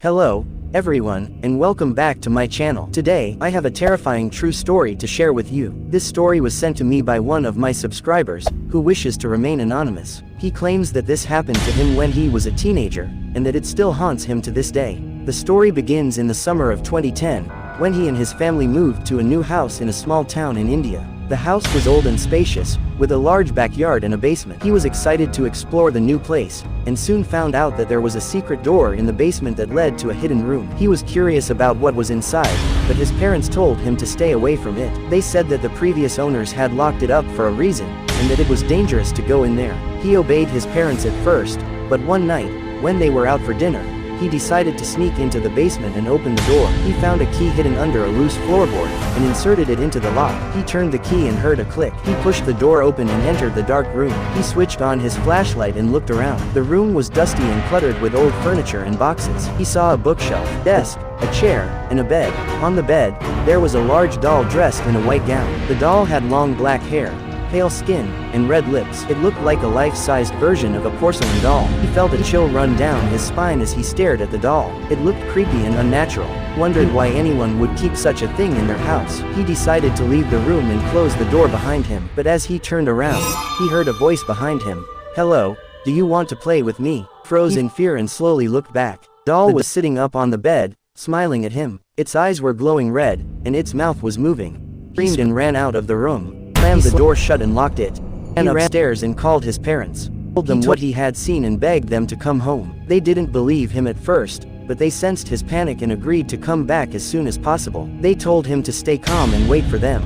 Hello, everyone, and welcome back to my channel. Today, I have a terrifying true story to share with you. This story was sent to me by one of my subscribers, who wishes to remain anonymous. He claims that this happened to him when he was a teenager, and that it still haunts him to this day. The story begins in the summer of 2010, when he and his family moved to a new house in a small town in India. The house was old and spacious, with a large backyard and a basement. He was excited to explore the new place, and soon found out that there was a secret door in the basement that led to a hidden room. He was curious about what was inside, but his parents told him to stay away from it. They said that the previous owners had locked it up for a reason, and that it was dangerous to go in there. He obeyed his parents at first, but one night, when they were out for dinner, he decided to sneak into the basement and open the door. He found a key hidden under a loose floorboard, and inserted it into the lock. He turned the key and heard a click. He pushed the door open and entered the dark room. He switched on his flashlight and looked around. The room was dusty and cluttered with old furniture and boxes. He saw a bookshelf, desk, a chair, and a bed. On the bed, there was a large doll dressed in a white gown. The doll had long black hair, pale skin, and red lips. It looked like a life-sized version of a porcelain doll. He felt a chill run down his spine as he stared at the doll. It looked creepy and unnatural. Wondered why anyone would keep such a thing in their house. He decided to leave the room and close the door behind him. But as he turned around, he heard a voice behind him. "Hello, do you want to play with me?" Froze in fear and slowly looked back. The doll was sitting up on the bed, smiling at him. Its eyes were glowing red, and its mouth was moving. He screamed and ran out of the room, slammed the door shut and locked it. He ran upstairs and called his parents, told them what he had seen and begged them to come home. They didn't believe him at first, but they sensed his panic and agreed to come back as soon as possible. They told him to stay calm and wait for them.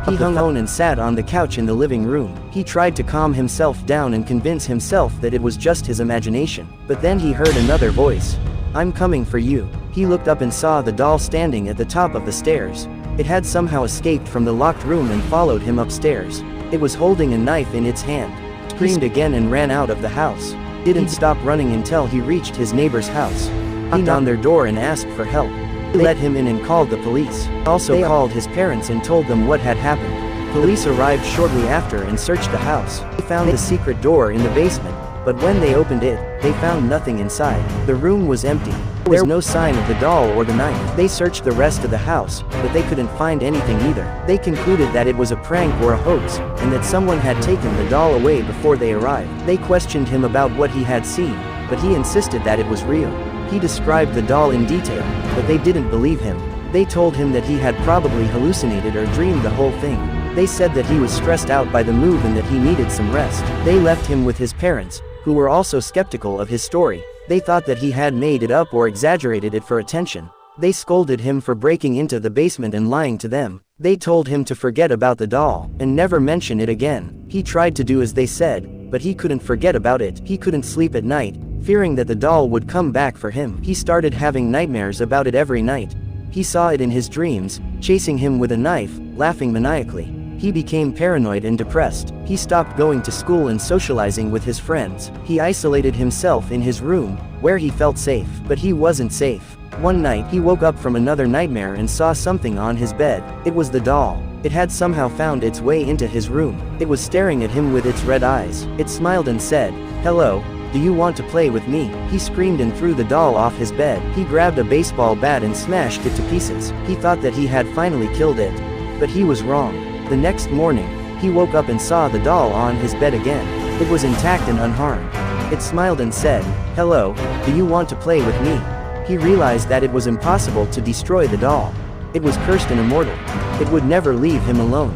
He hung on and sat on the couch in the living room. He tried to calm himself down and convince himself that it was just his imagination. But then he heard another voice. "I'm coming for you." He looked up and saw the doll standing at the top of the stairs. It had somehow escaped from the locked room and followed him upstairs. It was holding a knife in its hand. He screamed again and ran out of the house. Didn't stop running until he reached his neighbor's house. He knocked on their door and asked for help. They let him in and called the police. He also called his parents and told them what had happened. Police arrived shortly after and searched the house. They found the secret door in the basement, but when they opened it, they found nothing inside. The room was empty. There was no sign of the doll or the knife. They searched the rest of the house, but they couldn't find anything either. They concluded that it was a prank or a hoax, and that someone had taken the doll away before they arrived. They questioned him about what he had seen, but he insisted that it was real. He described the doll in detail, but they didn't believe him. They told him that he had probably hallucinated or dreamed the whole thing. They said that he was stressed out by the move and that he needed some rest. They left him with his parents, who were also skeptical of his story. They thought that he had made it up or exaggerated it for attention. They scolded him for breaking into the basement and lying to them. They told him to forget about the doll, and never mention it again. He tried to do as they said, but he couldn't forget about it. He couldn't sleep at night, fearing that the doll would come back for him. He started having nightmares about it every night. He saw it in his dreams, chasing him with a knife, laughing maniacally. He became paranoid and depressed. He stopped going to school and socializing with his friends. He isolated himself in his room, where he felt safe. But he wasn't safe. One night, he woke up from another nightmare and saw something on his bed. It was the doll. It had somehow found its way into his room. It was staring at him with its red eyes. It smiled and said, "Hello, do you want to play with me?" He screamed and threw the doll off his bed. He grabbed a baseball bat and smashed it to pieces. He thought that he had finally killed it. But he was wrong. The next morning, he woke up and saw the doll on his bed again. It was intact and unharmed. It smiled and said, "Hello, do you want to play with me?" He realized that it was impossible to destroy the doll. It was cursed and immortal. It would never leave him alone.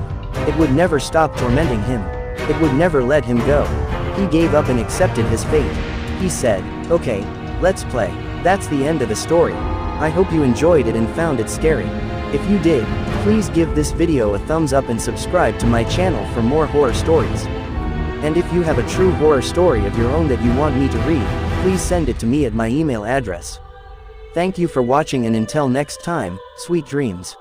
It would never stop tormenting him. It would never let him go. He gave up and accepted his fate. He said, "Okay, let's play." That's the end of the story. I hope you enjoyed it and found it scary. If you did, please give this video a thumbs up and subscribe to my channel for more horror stories. And if you have a true horror story of your own that you want me to read, please send it to me at my email address. Thank you for watching, and until next time, sweet dreams.